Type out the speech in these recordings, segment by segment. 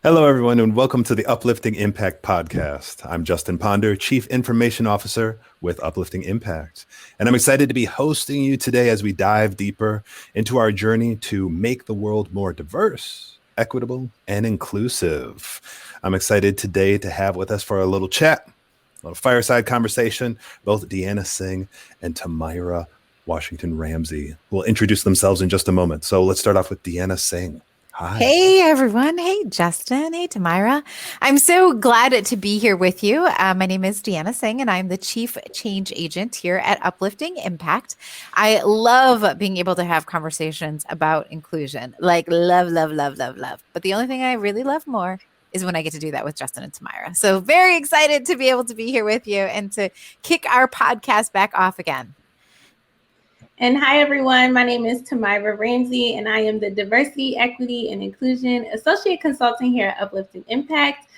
Hello, everyone, and welcome to the Uplifting Impact podcast. I'm Justin Ponder, Chief Information Officer with Uplifting Impact, and I'm excited to be hosting you today as we dive deeper into our journey to make the world more diverse, equitable, and inclusive. I'm excited today to have with us for a little chat, a little fireside conversation, both Deanna Singh and Tamyra Washington Ramsey, who will introduce themselves in just a moment. So let's start off with Deanna Singh. Hi. Hey, everyone. Hey, Justin. Hey, Tamyra. I'm so glad to be here with you. My name is Deanna Singh, and I'm the Chief Change Agent here at Uplifting Impact. I love being able to have conversations about inclusion, like love. But the only thing I really love more is when I get to do that with Justin and Tamyra. So very excited to be able to be here with you and to kick our podcast back off again. And hi, everyone. My name is Tamyra Ramsey, and I am the Diversity, Equity, and Inclusion Associate Consultant here at Uplifting Impact.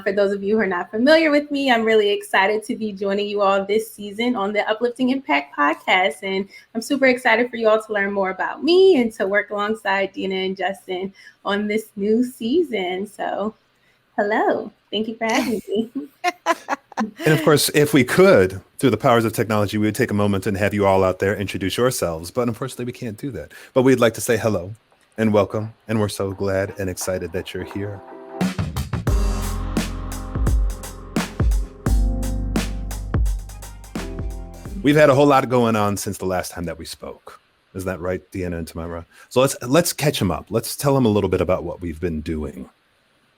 For those of you who are not familiar with me, I'm really excited to be joining you all this season on the Uplifting Impact podcast. And I'm super excited for you all to learn more about me and to work alongside Deanna and Justin on this new season. So hello. Thank you for having me. And of course, if we could, through the powers of technology, we would take a moment and have you all out there introduce yourselves. But unfortunately, we can't do that. But we'd like to say hello and welcome. And we're so glad and excited that you're here. We've had a whole lot going on since the last time that we spoke. Is that right, Deanna and Tamyra? So let's catch them up. Let's tell them a little bit about what we've been doing.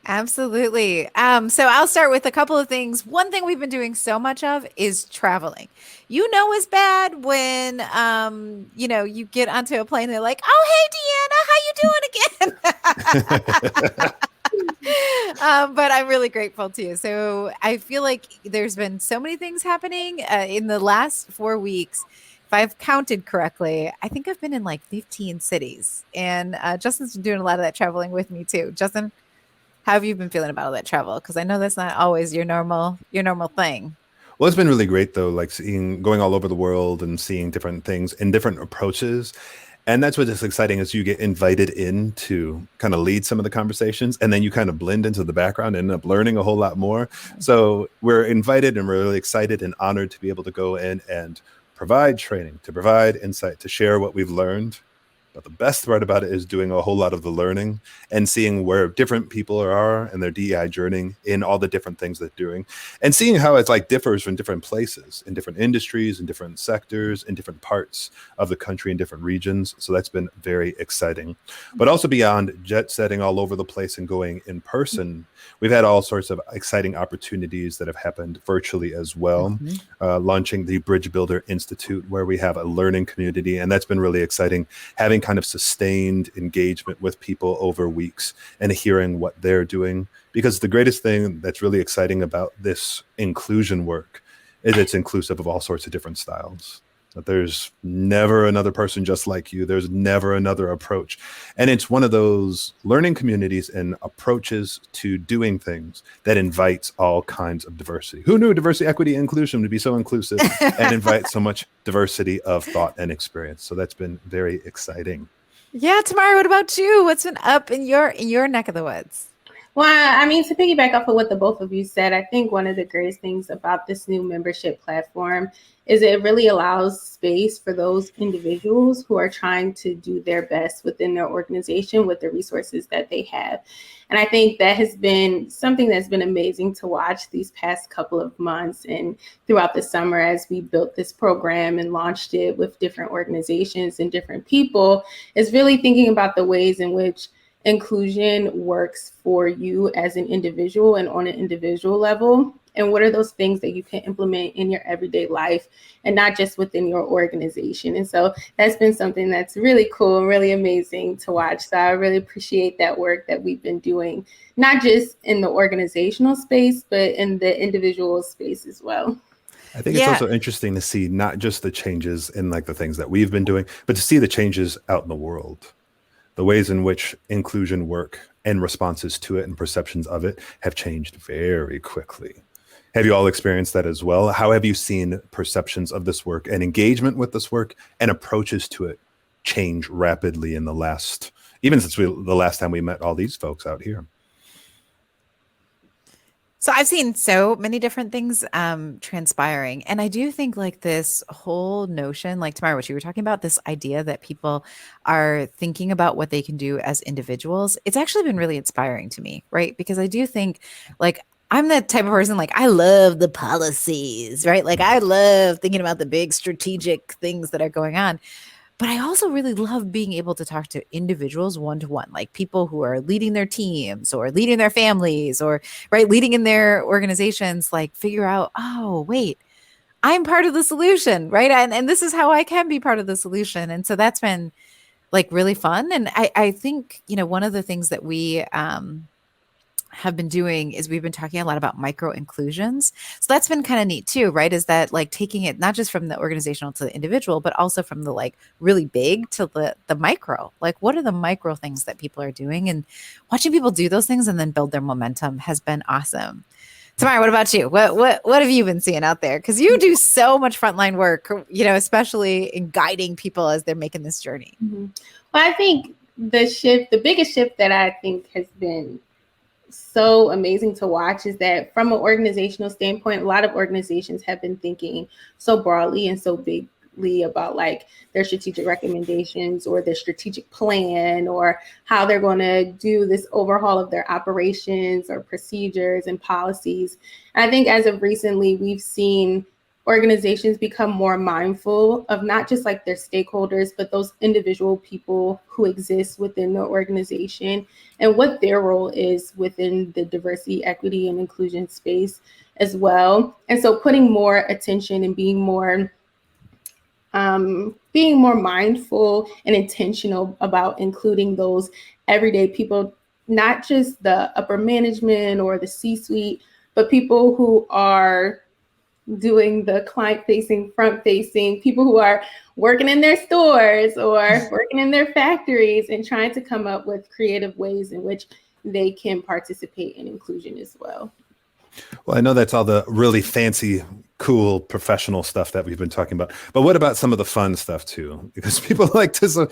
Absolutely. So I'll start with a couple of things. One thing we've been doing so much of is traveling. You know, it's bad when, you get onto a plane and they're like, oh, hey, Deanna, how you doing again? But I'm really grateful too. So I feel like there's been so many things happening in the last 4 weeks. If I've counted correctly, I think I've been in like 15 cities, and Justin's been doing a lot of that traveling with me too. Justin, how have you been feeling about all that travel? Because I know that's not always your normal thing. Well, it's been really great, though, like going all over the world and seeing different things and different approaches. And that's what's exciting is you get invited in to kind of lead some of the conversations, and then you kind of blend into the background and end up learning a whole lot more. So we're invited and we're really excited and honored to be able to go in and provide training, to provide insight, to share what we've learned. But the best part about it is doing a whole lot of the learning and seeing where different people are and their DEI journey in all the different things they're doing, and seeing how it's like differs from different places, in different industries, in different sectors, in different parts of the country, in different regions. So that's been very exciting. But also beyond jet setting all over the place and going in person, we've had all sorts of exciting opportunities that have happened virtually as well. Launching the Bridge Builder Institute, where we have a learning community, and that's been really exciting, having kind of sustained engagement with people over weeks and hearing what they're doing. Because the greatest thing that's really exciting about this inclusion work is it's inclusive of all sorts of different styles. That there's never another person just like you. There's never another approach. And it's one of those learning communities and approaches to doing things that invites all kinds of diversity. Who knew diversity, equity, and inclusion would be so inclusive and invite so much diversity of thought and experience? So that's been very exciting. Yeah, Tamyra, what about you? What's been up in your neck of the woods? Well, I mean, to piggyback off of what the both of you said, I think one of the greatest things about this new membership platform is it really allows space for those individuals who are trying to do their best within their organization with the resources that they have. And I think that has been something that's been amazing to watch these past couple of months and throughout the summer as we built this program and launched it with different organizations and different people, is really thinking about the ways in which inclusion works for you as an individual and on an individual level. And what are those things that you can implement in your everyday life and not just within your organization? And so that's been something that's really cool and really amazing to watch. So I really appreciate that work that we've been doing, not just in the organizational space, but in the individual space as well. I think it's also interesting to see not just the changes in like the things that we've been doing, but to see the changes out in the world. The ways in which inclusion work and responses to it and perceptions of it have changed very quickly. Have you all experienced that as well? How have you seen perceptions of this work and engagement with this work and approaches to it change rapidly in the last, even since the last time we met all these folks out here? So I've seen so many different things transpiring. And I do think like this whole notion, like Tamyra, what you were talking about, this idea that people are thinking about what they can do as individuals, it's actually been really inspiring to me, right? Because I do think like I'm the type of person like I love the policies, right? Like I love thinking about the big strategic things that are going on. But I also really love being able to talk to individuals one to one, like people who are leading their teams or leading their families or right leading in their organizations, like figure out, oh, wait, I'm part of the solution, right? And this is how I can be part of the solution. And so that's been like really fun. And I think, you know, one of the things that we have been doing is we've been talking a lot about micro inclusions. So that's been kind of neat too, right? Is that like taking it not just from the organizational to the individual, but also from the like really big to the micro. Like what are the micro things that people are doing, and watching people do those things and then build their momentum has been awesome. Tamyra, what about you? What have you been seeing out there? Because you do so much frontline work, you know, especially in guiding people as they're making this journey. Mm-hmm. Well, I think the biggest shift that I think has been so amazing to watch is that from an organizational standpoint, a lot of organizations have been thinking so broadly and so bigly about like their strategic recommendations or their strategic plan or how they're going to do this overhaul of their operations or procedures and policies. And I think as of recently, we've seen organizations become more mindful of not just like their stakeholders, but those individual people who exist within the organization and what their role is within the diversity, equity, and inclusion space as well. And so putting more attention and being more mindful and intentional about including those everyday people, not just the upper management or the C-suite, but people who are doing the client facing, front facing, people who are working in their stores or working in their factories and trying to come up with creative ways in which they can participate in inclusion as well. Well, I know that's all the really fancy, cool, professional stuff that we've been talking about. But what about some of the fun stuff too? Because people like to,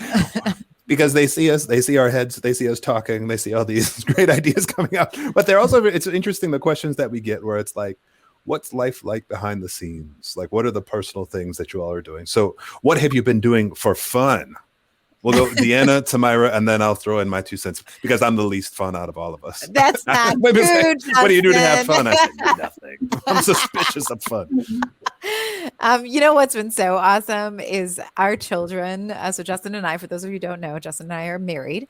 because they see us, they see our heads, they see us talking, they see all these great ideas coming out. But they're also, it's interesting the questions that we get where it's like, what's life like behind the scenes? Like, what are the personal things that you all are doing? So what have you been doing for fun? We'll go Deanna, Tamyra, and then I'll throw in my 2 cents because I'm the least fun out of all of us. That's not true, what do you do to have fun? I said, nothing. I'm suspicious of fun. You know what's been so awesome is our children. So Justin and I, for those of you who don't know, Justin and I are married.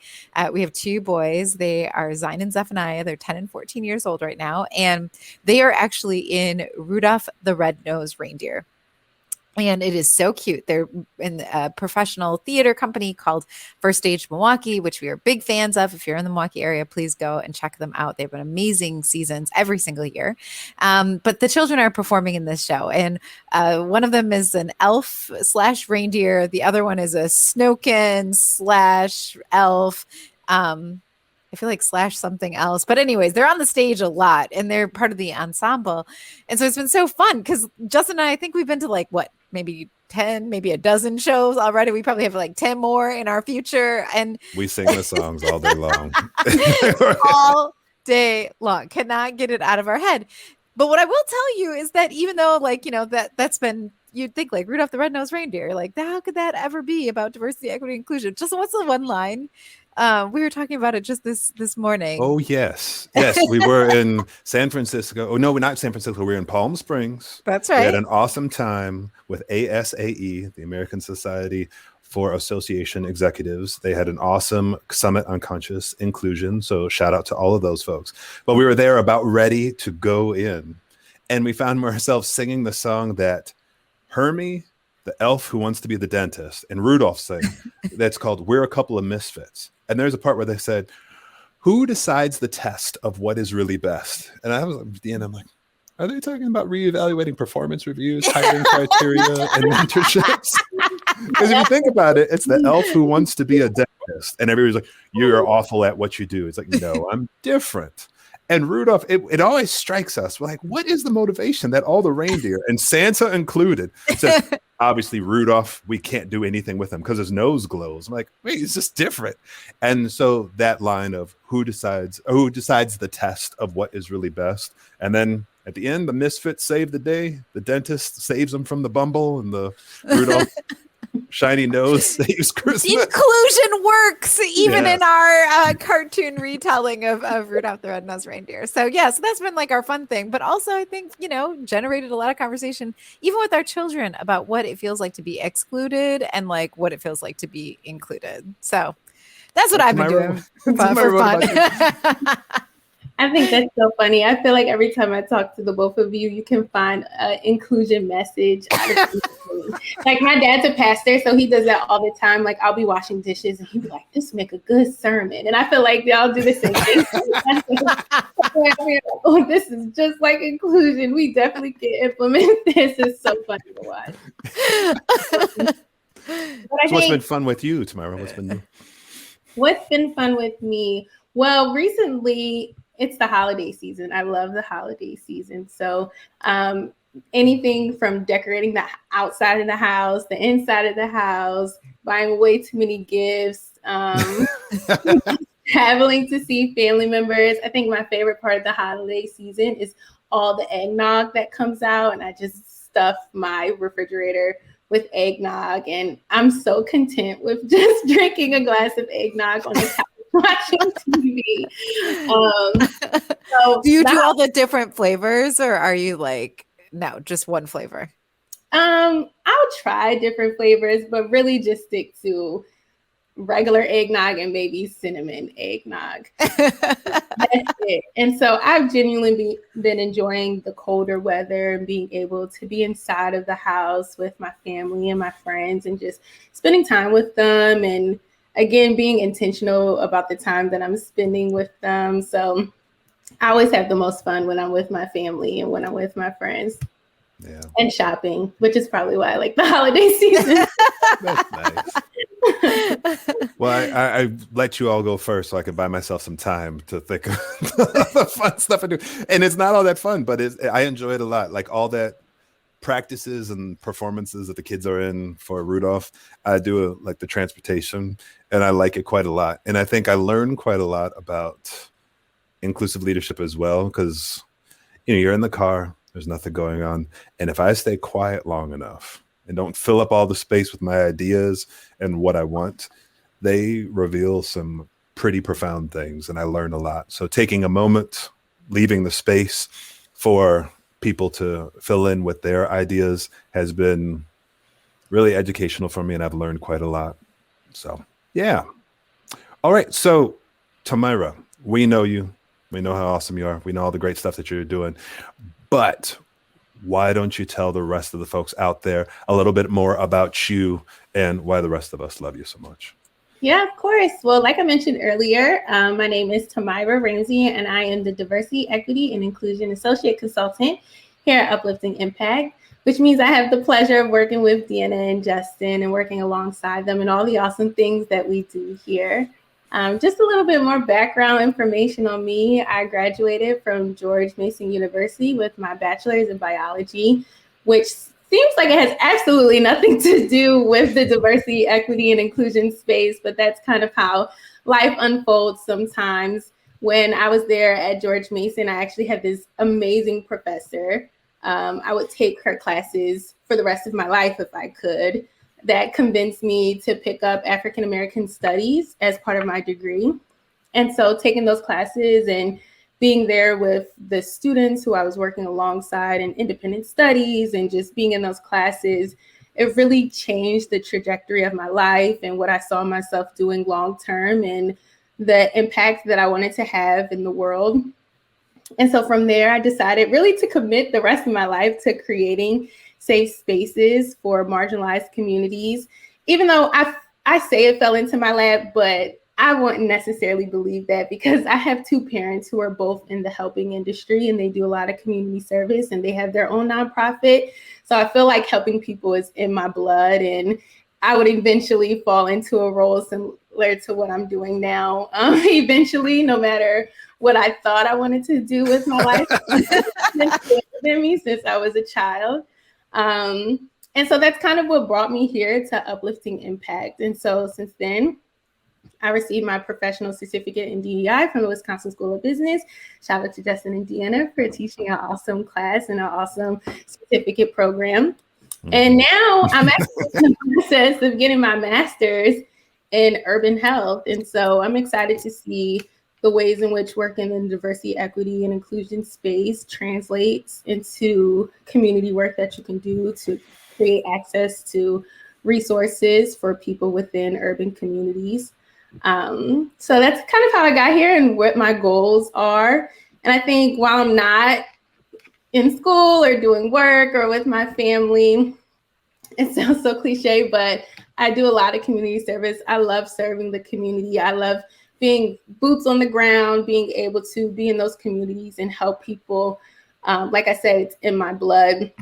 We have 2 boys. They are Zion and Zephaniah. They're 10 and 14 years old right now. And they are actually in Rudolph the Red-Nosed Reindeer. And it is so cute. They're in a professional theater company called First Stage Milwaukee, which we are big fans of. If you're in the Milwaukee area, please go and check them out. They have an amazing seasons every single year. But the children are performing in this show. And one of them is an elf / reindeer. The other one is a snowkin / elf. I feel like / something else. But anyways, they're on the stage a lot and they're part of the ensemble. And so it's been so fun because Justin and I think we've been to like, what, maybe 10, maybe a dozen shows already. We probably have like 10 more in our future. And we sing the songs all day long. all day long. Cannot get it out of our head. But what I will tell you is that even though like, you know, that's been, you'd think like Rudolph the Red-Nosed Reindeer, like how could that ever be about diversity, equity, inclusion? Just what's the one line? We were talking about it just this morning. Oh, yes. Yes, we were in San Francisco. Oh, no, we're not San Francisco. We were in Palm Springs. That's right. We had an awesome time with ASAE, the American Society for Association Executives. They had an awesome summit on conscious inclusion. So shout out to all of those folks. But we were there about ready to go in. And we found ourselves singing the song that Hermie, the elf who wants to be the dentist, and Rudolph sang. That's called We're a Couple of Misfits. And there's a part where they said, who decides the test of what is really best? And I was like, Deanna, I'm like, are they talking about reevaluating performance reviews, hiring criteria, and mentorships? Because if you think about it, it's the elf who wants to be a dentist. And everybody's like, you're awful at what you do. It's like, no, I'm different. And Rudolph, it always strikes us. We're like, what is the motivation that all the reindeer, and Santa included, says, obviously Rudolph, we can't do anything with him because his nose glows. I'm like, wait, it's just different. And so that line of who decides the test of what is really best. And then at the end, the misfits save the day. The dentist saves them from the bumble, and the Rudolph shiny nose saves Christmas. Inclusion works even in our cartoon retelling of Rudolph the Red-Nosed Reindeer. So so that's been like our fun thing, but also I think, generated a lot of conversation even with our children about what it feels like to be excluded and like what it feels like to be included. So that's what I've been doing for fun. I think that's so funny. I feel like every time I talk to the both of you, you can find an inclusion message out of like my dad's a pastor, so he does that all the time. Like I'll be washing dishes and he'll be like, "This make a good sermon," and I feel like y'all do the same thing. Oh, this is just like inclusion. We definitely can implement this. It's so funny to watch. So what's been fun with you, Tamyra? What's been fun with me? Well, recently it's the holiday season. I love the holiday season. So anything from decorating the outside of the house, the inside of the house, buying way too many gifts, traveling to see family members. I think my favorite part of the holiday season is all the eggnog that comes out, and I just stuff my refrigerator with eggnog, and I'm so content with just drinking a glass of eggnog on the couch watching TV. So do you do all the different flavors, or are you like, no, just one flavor? I'll try different flavors, but really just stick to regular eggnog and maybe cinnamon eggnog. That's it. And so I've genuinely been enjoying the colder weather and being able to be inside of the house with my family and my friends and just spending time with them. And again, being intentional about the time that I'm spending with them. So I always have the most fun when I'm with my family and when I'm with my friends. Yeah. And shopping, which is probably why I like the holiday season. That's nice. Well, I let you all go first so I could buy myself some time to think of the fun stuff I do. And it's not all that fun, but I enjoy it a lot. Like all that practices and performances that the kids are in for Rudolph, I do like the transportation, and I like it quite a lot. And I think I learned quite a lot about inclusive leadership as well, because you're in the car, there's nothing going on, and if I stay quiet long enough and don't fill up all the space with my ideas and what I want, they reveal some pretty profound things, and I learn a lot. So taking a moment, leaving the space for people to fill in with their ideas has been really educational for me, and I've learned quite a lot. So yeah. All right, so Tamyra, we know you. We know how awesome you are. We know all the great stuff that you're doing. But why don't you tell the rest of the folks out there a little bit more about you and why the rest of us love you so much? Yeah, of course. Well, like I mentioned earlier, my name is Tamyra Ramsey, and I am the Diversity, Equity, and Inclusion Associate Consultant here at Uplifting Impact, which means I have the pleasure of working with Deanna and Justin and working alongside them and all the awesome things that we do here. Just a little bit more background information on me. I graduated from George Mason University with my bachelor's in biology, which seems like it has absolutely nothing to do with the diversity, equity, and inclusion space, but that's kind of how life unfolds sometimes. When I was there at George Mason, I actually had this amazing professor. I would take her classes for the rest of my life if I could. That convinced me to pick up African American studies as part of my degree. And so taking those classes and being there with the students who I was working alongside in independent studies and just being in those classes, it really changed the trajectory of my life and what I saw myself doing long term and the impact that I wanted to have in the world. And so from there, I decided really to commit the rest of my life to creating safe spaces for marginalized communities, even though I say it fell into my lap, but I wouldn't necessarily believe that because I have two parents who are both in the helping industry and they do a lot of community service and they have their own nonprofit. So I feel like helping people is in my blood, and I would eventually fall into a role similar to what I'm doing now. Eventually, no matter what I thought I wanted to do with my life, than me since I was a child. And And so that's kind of what brought me here to Uplifting Impact. And so since then, I received my professional certificate in DEI from the Wisconsin School of Business. Shout out to Justin and Deanna for teaching an awesome class and an awesome certificate program. And now I'm actually in the process of getting my master's in urban health. And so I'm excited to see the ways in which working in diversity, equity, and inclusion space translates into community work that you can do to create access to resources for people within urban communities. So that's kind of how I got here and what my goals are. And I think while I'm not in school or doing work or with my family, it sounds so cliche, but I do a lot of community service. I love serving the community. I love being boots on the ground, being able to be in those communities and help people. Like I said, it's in my blood.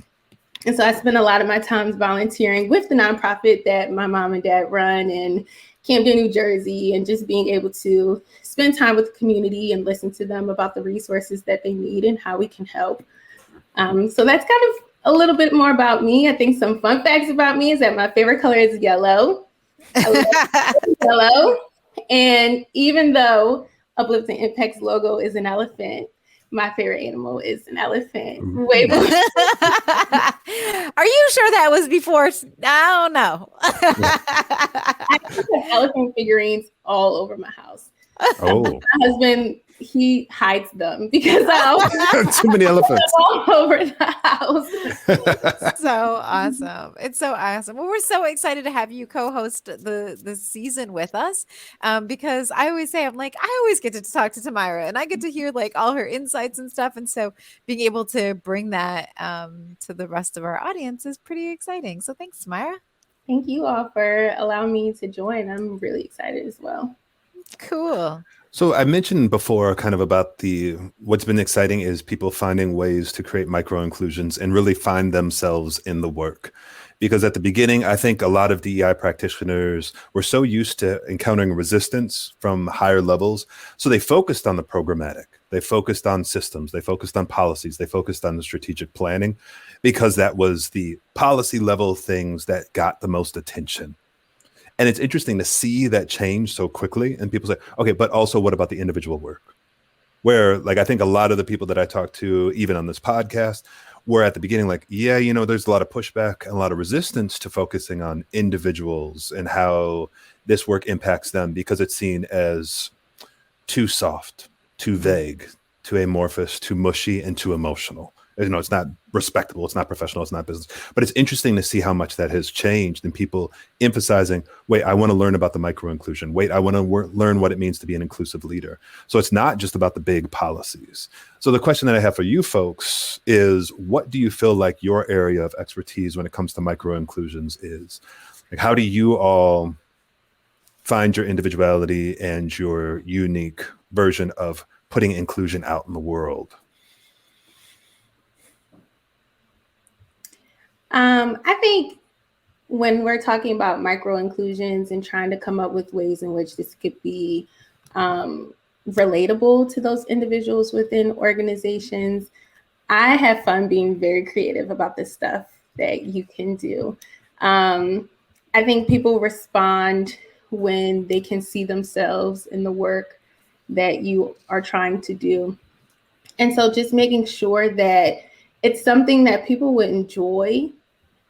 And so I spend a lot of my time volunteering with the nonprofit that my mom and dad run in Camden, New Jersey, and just being able to spend time with the community and listen to them about the resources that they need and how we can help. So that's kind of a little bit more about me. I think some fun facts about me is that my favorite color is yellow. I love yellow. And even though Uplifting Impact's logo is an elephant, my favorite animal is an elephant. Way more. Are you sure that was before? I don't know. I have elephant figurines all over my house. Oh, My husband, he hides them because I always too many elephants. all over the house. So awesome. It's so awesome. Well, we're so excited to have you co-host the season with us, because I always say, I'm like, I always get to talk to Tamyra and I get to hear like all her insights and stuff. And so being able to bring that to the rest of our audience is pretty exciting. So thanks, Tamyra. Thank you all for allowing me to join. I'm really excited as well. Cool. So I mentioned before kind of about what's been exciting is people finding ways to create micro inclusions and really find themselves in the work. Because at the beginning, I think a lot of DEI practitioners were so used to encountering resistance from higher levels. So they focused on the programmatic, they focused on systems, they focused on policies, they focused on the strategic planning, because that was the policy level things that got the most attention. And it's interesting to see that change so quickly. And people say, okay, but also what about the individual work? Where like, I think a lot of the people that I talk to, even on this podcast, were at the beginning like, yeah, there's a lot of pushback and a lot of resistance to focusing on individuals and how this work impacts them because it's seen as too soft, too vague, too amorphous, too mushy, and too emotional. It's not respectable, it's not professional, it's not business. But it's interesting to see how much that has changed and people emphasizing, wait, I want to learn about the micro inclusion. Wait, I want to learn what it means to be an inclusive leader. So it's not just about the big policies. So the question that I have for you folks is, what do you feel like your area of expertise when it comes to micro inclusions is? Like, how do you all find your individuality and your unique version of putting inclusion out in the world? I think when we're talking about micro inclusions and trying to come up with ways in which this could be relatable to those individuals within organizations, I have fun being very creative about the stuff that you can do. I think people respond when they can see themselves in the work that you are trying to do. And so just making sure that it's something that people would enjoy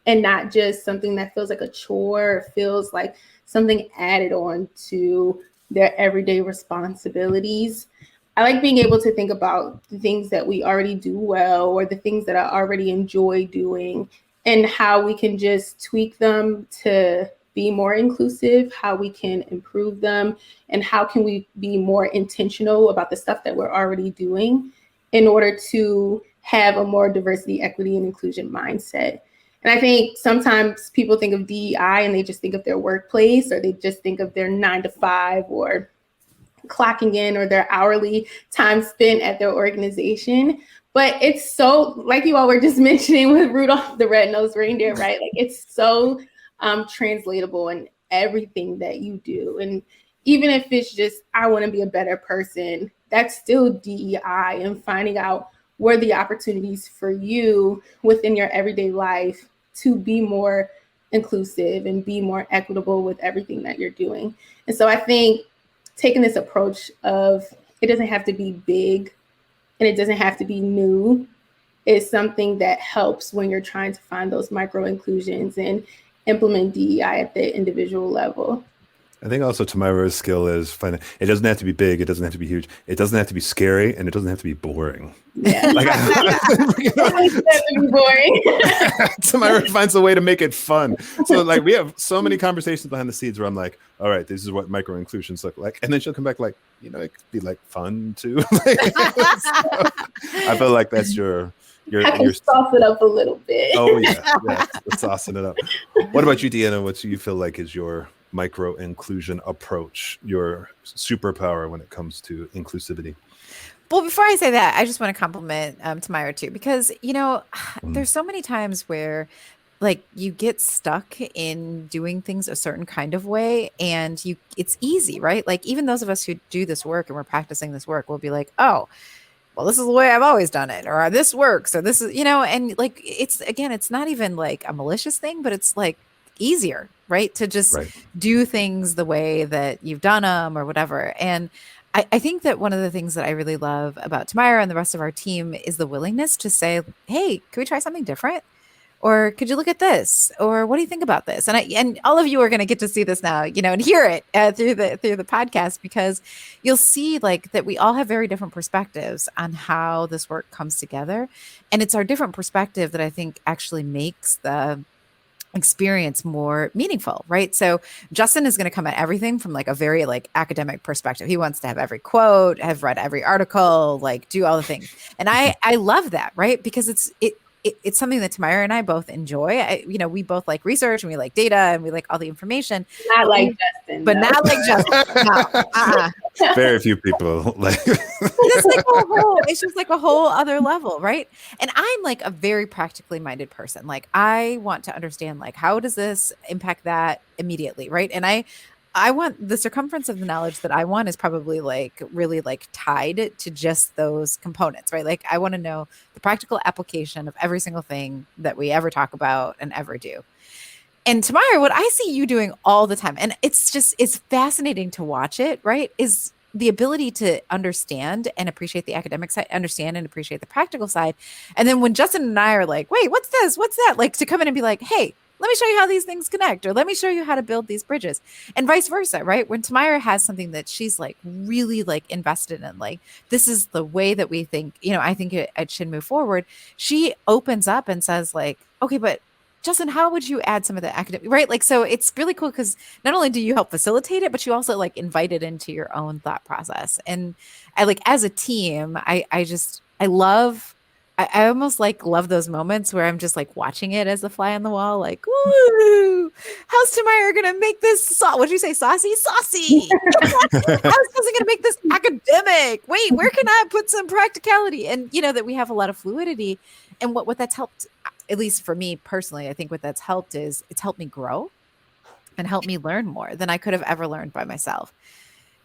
and not just something that feels like a chore or feels like something added on to their everyday responsibilities. I like being able to think about the things that we already do well or the things that I already enjoy doing and how we can just tweak them to be more inclusive, how we can improve them, and how can we be more intentional about the stuff that we're already doing in order to have a more diversity, equity, and inclusion mindset. And I think sometimes people think of DEI and they just think of their workplace, or they just think of their 9 to 5 or clocking in or their hourly time spent at their organization. But it's so, like you all were just mentioning with Rudolph the Red-Nosed Reindeer, right? Like it's so translatable in everything that you do. And even if it's just, I want to be a better person, that's still DEI and finding out where the opportunities for you within your everyday life to be more inclusive and be more equitable with everything that you're doing. And so I think taking this approach of it doesn't have to be big and it doesn't have to be new is something that helps when you're trying to find those micro inclusions and implement DEI at the individual level. I think also Tamyra's skill is finding it doesn't have to be big, it doesn't have to be huge, it doesn't have to be scary, and it doesn't have to be boring. Yeah. Like, boring. Tamyra finds a way to make it fun. So like we have so many conversations behind the scenes where I'm like, all right, this is what micro inclusions look like. And then she'll come back like, you know, it could be like fun too. So, I feel like that's your I can sauce it up a little bit. Oh yeah, saucing it up. What about you, Deanna? What do you feel like is your micro inclusion approach, your superpower when it comes to inclusivity? Well, before I say that, I just want to compliment Tamyra too, because, you know, there's so many times where like you get stuck in doing things a certain kind of way and it's easy, right? Like even those of us who do this work and we're practicing this work will be like, oh, well, this is the way I've always done it, or this works, or this is, you know, and like, it's not even like a malicious thing, but it's like easier, right? To just do things the way that you've done them or whatever. And I think that one of the things that I really love about Tamyra and the rest of our team is the willingness to say, hey, can we try something different? Or could you look at this? Or what do you think about this? And all of you are going to get to see this now, you know, and hear it through the podcast, because you'll see like that we all have very different perspectives on how this work comes together. And it's our different perspective that I think actually makes the experience more meaningful, right? So Justin is going to come at everything from like a very like academic perspective. He wants to have every quote, have read every article, like do all the things. And I love that, right? Because it's something that Tamyra and I both enjoy. You know, we both like research and we like data and we like all the information. Not like Justin, but not like Justin. No. Very few people like. It's just like a whole other level, right? And I'm like a very practically minded person. Like I want to understand like how does this impact that immediately, right? And I want the circumference of the knowledge that I want is probably like really like tied to just those components, right? Like I want to know the practical application of every single thing that we ever talk about and ever do. And Tamyra, what I see you doing all the time, and it's fascinating to watch it, right? Is the ability to understand and appreciate the academic side, understand and appreciate the practical side. And then when Justin and I are like, wait, what's this? What's that? Like to come in and be like, hey, let me show you how these things connect, or let me show you how to build these bridges, and vice versa, right? When Tamyra has something that she's like really like invested in, like this is the way that we think, you know, I think it should move forward. She opens up and says like, okay, but Justin, how would you add some of the academic, right? Like, so it's really cool because not only do you help facilitate it, but you also like invite it into your own thought process. And I like, as a team, I almost like love those moments where I'm just like watching it as a fly on the wall, like, ooh, how's Tamyra gonna make this what'd you say, saucy? How's Justin gonna make this academic? Wait, where can I put some practicality? And you know, that we have a lot of fluidity. And what that's helped, at least for me personally, I think what that's helped is it's helped me grow and helped me learn more than I could have ever learned by myself.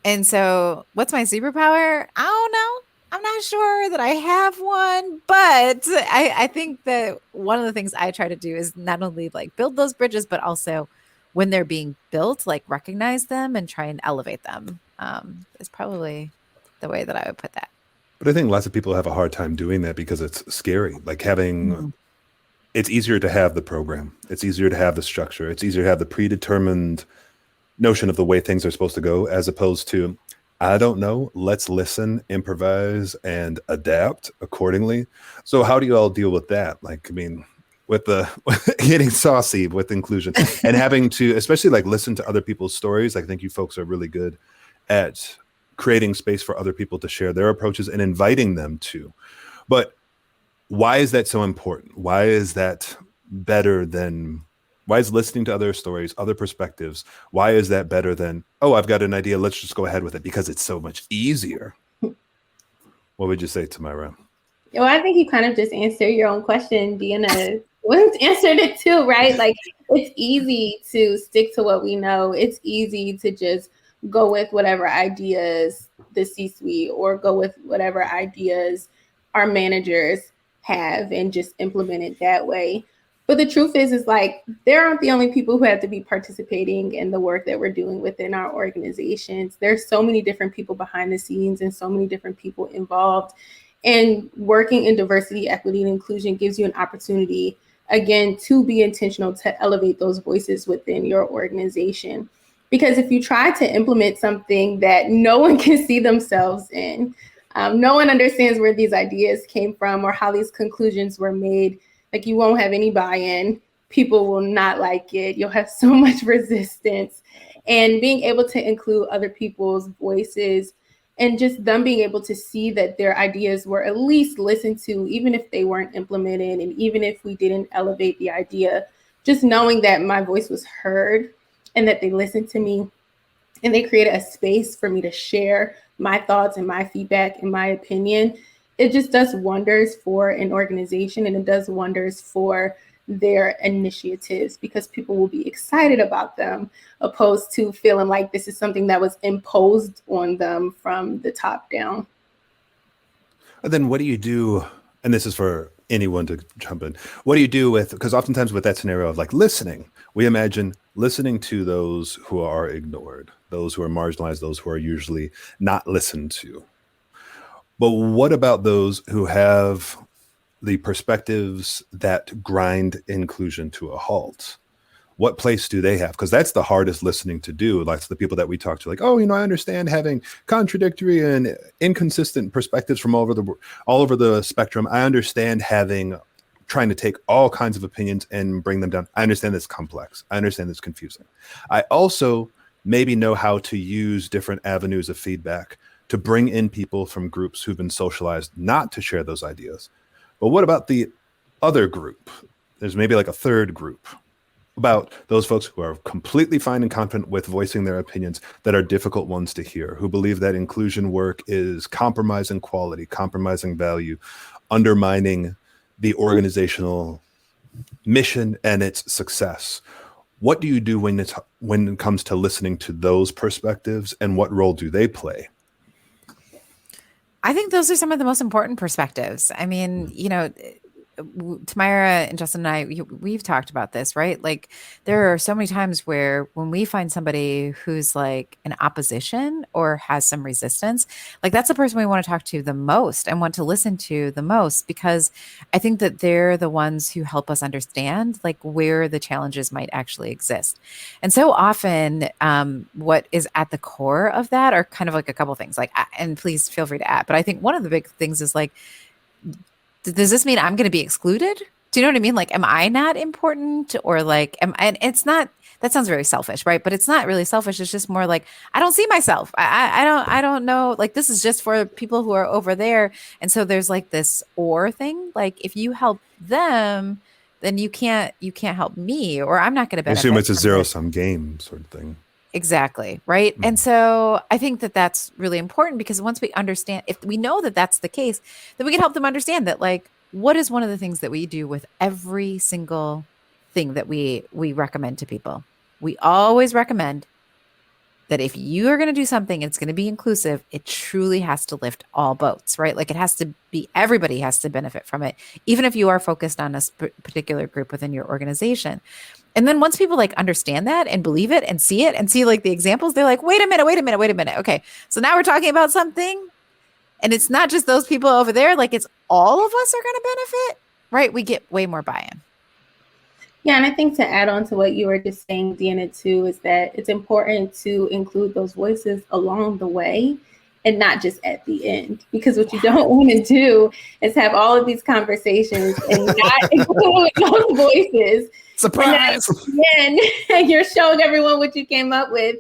And so what's my superpower? I don't know. I'm not sure that I have one, but I think that one of the things I try to do is not only like build those bridges, but also when they're being built, like recognize them and try and elevate them. Is probably the way that I would put that. But I think lots of people have a hard time doing that because it's scary. Like having, it's easier to have the program. It's easier to have the structure. It's easier to have the predetermined notion of the way things are supposed to go, as opposed to, I don't know, let's listen, improvise, and adapt accordingly. So how do you all deal with that? Like, I mean, with the getting saucy with inclusion and having to, especially like listen to other people's stories. I think you folks are really good at creating space for other people to share their approaches and inviting them to. But why is that so important? Why is that better than, why is listening to other stories, other perspectives, why is that better than, oh, I've got an idea, let's just go ahead with it? Because it's so much easier. What would you say, Tamyra? Well, I think you kind of just answered your own question. Deanna answered it too, right? Like it's easy to stick to what we know. It's easy to just go with whatever ideas the C-suite or go with whatever ideas our managers have and just implement it that way. But the truth is like, there aren't the only people who have to be participating in the work that we're doing within our organizations. There's so many different people behind the scenes and so many different people involved. And working in diversity, equity, and inclusion gives you an opportunity, again, to be intentional, to elevate those voices within your organization. Because if you try to implement something that no one can see themselves in, no one understands where these ideas came from or how these conclusions were made, like, you won't have any buy-in. People will not like it. You'll have so much resistance. And being able to include other people's voices and just them being able to see that their ideas were at least listened to, even if they weren't implemented, and even if we didn't elevate the idea, just knowing that my voice was heard and that they listened to me and they created a space for me to share my thoughts and my feedback and my opinion. It just does wonders for an organization, and it does wonders for their initiatives, because people will be excited about them, opposed to feeling like this is something that was imposed on them from the top down. And then what do you do? And this is for anyone to jump in. What do you do with, because oftentimes with that scenario of like listening, we imagine listening to those who are ignored, those who are marginalized, those who are usually not listened to. But what about those who have the perspectives that grind inclusion to a halt? What place do they have? Because that's the hardest listening to do. Like the people that we talk to, like, oh, I understand having contradictory and inconsistent perspectives from all over the spectrum. I understand trying to take all kinds of opinions and bring them down. I understand it's complex. I understand it's confusing. I also maybe know how to use different avenues of feedback to bring in people from groups who've been socialized not to share those ideas. But what about the other group? There's maybe like a third group, about those folks who are completely fine and confident with voicing their opinions that are difficult ones to hear, who believe that inclusion work is compromising quality, compromising value, undermining the organizational mission and its success. What do you do when it comes to listening to those perspectives, and what role do they play? I think those are some of the most important perspectives. I mean, Tamyra and Justin and I, we've talked about this, right? Like, there are so many times where when we find somebody who's like in opposition or has some resistance, like that's the person we want to talk to the most and want to listen to the most, because I think that they're the ones who help us understand like where the challenges might actually exist. And so often what is at the core of that are kind of like a couple things, like, and please feel free to add, but I think one of the big things is like, does this mean I'm going to be excluded? Do you know what I mean? Like, am I not important? Or like, and it's not, that sounds very selfish, right? But it's not really selfish. It's just more like, I don't see myself. I don't know. Like, this is just for people who are over there. And so there's like this or thing, like if you help them, then you can't help me, or I'm not going to benefit. I assume it's a zero-sum game sort of thing. Exactly. Right. Mm-hmm. And so I think that that's really important, because once we understand, if we know that that's the case, then we can help them understand that, like, what is one of the things that we do with every single thing that we recommend to people? We always recommend that if you are going to do something, it's going to be inclusive, it truly has to lift all boats, right? Like, it has to be, everybody has to benefit from it, even if you are focused on a particular group within your organization. And then once people like understand that and believe it and see like the examples, they're like, wait a minute. Okay. So now we're talking about something, and it's not just those people over there. Like, it's all of us are going to benefit, right? We get way more buy-in. Yeah, and I think to add on to what you were just saying, Deanna, too, is that it's important to include those voices along the way and not just at the end. Because what you don't want to do is have all of these conversations and not include those voices. Surprise! And you're showing everyone what you came up with,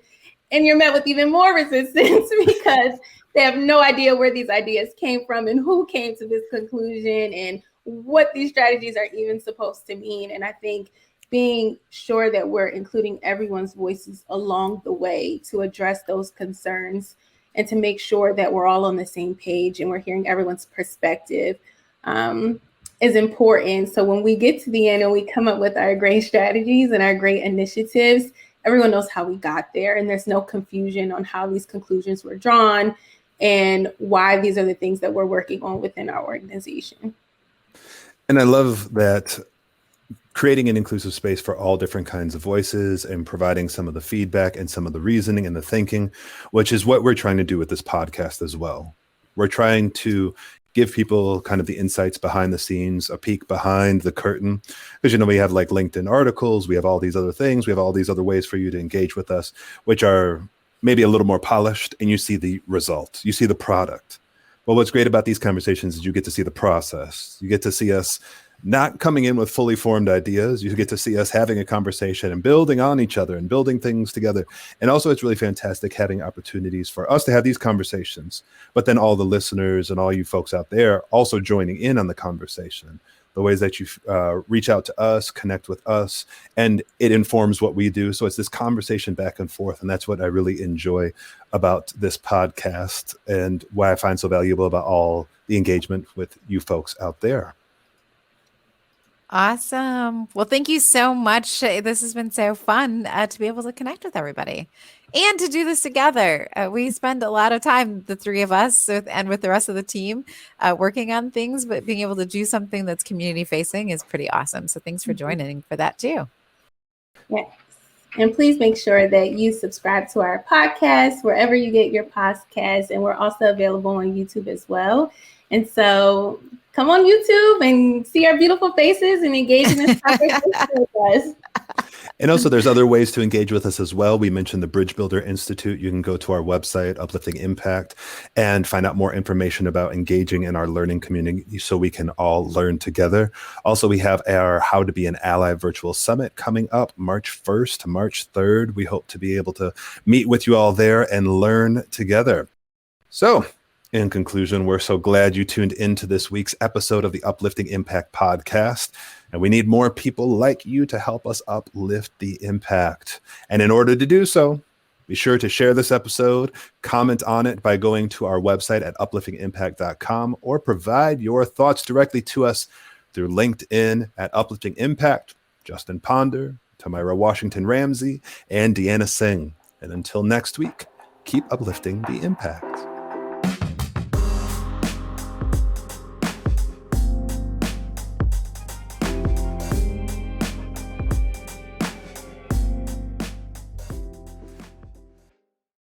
and you're met with even more resistance because they have no idea where these ideas came from and who came to this conclusion and what these strategies are even supposed to mean. And I think being sure that we're including everyone's voices along the way to address those concerns and to make sure that we're all on the same page and we're hearing everyone's perspective is important. So when we get to the end and we come up with our great strategies and our great initiatives, everyone knows how we got there, and there's no confusion on how these conclusions were drawn and why these are the things that we're working on within our organization. And I love that creating an inclusive space for all different kinds of voices and providing some of the feedback and some of the reasoning and the thinking, which is what we're trying to do with this podcast as well. We're trying to give people kind of the insights behind the scenes, a peek behind the curtain. Because, we have like LinkedIn articles, we have all these other things, we have all these other ways for you to engage with us, which are maybe a little more polished, and you see the result, you see the product. Well, what's great about these conversations is you get to see the process. You get to see us not coming in with fully formed ideas. You get to see us having a conversation and building on each other and building things together. And also, it's really fantastic having opportunities for us to have these conversations, but then all the listeners and all you folks out there also joining in on the conversation, the ways that you reach out to us, connect with us, and it informs what we do. So it's this conversation back and forth. And that's what I really enjoy about this podcast and why I find so valuable about all the engagement with you folks out there. Awesome. Well, thank you so much. This has been so fun to be able to connect with everybody and to do this together. We spend a lot of time, the three of us and with the rest of the team, working on things, but being able to do something that's community facing is pretty awesome. So thanks for joining for that too. Yes. And please make sure that you subscribe to our podcast wherever you get your podcasts. And we're also available on YouTube as well. And so come on YouTube and see our beautiful faces and engage in this conversation with us. And also there's other ways to engage with us as well. We mentioned the Bridge Builder Institute. You can go to our website, Uplifting Impact, and find out more information about engaging in our learning community so we can all learn together. Also, we have our How to Be an Ally virtual summit coming up March 1st to March 3rd. We hope to be able to meet with you all there and learn together. So, in conclusion, we're so glad you tuned into this week's episode of the Uplifting Impact podcast. And we need more people like you to help us uplift the impact. And in order to do so, be sure to share this episode, comment on it by going to our website at upliftingimpact.com, or provide your thoughts directly to us through LinkedIn at Uplifting Impact, Justin Ponder, Tamyra Washington Ramsey, and Deanna Singh. And until next week, keep uplifting the impact.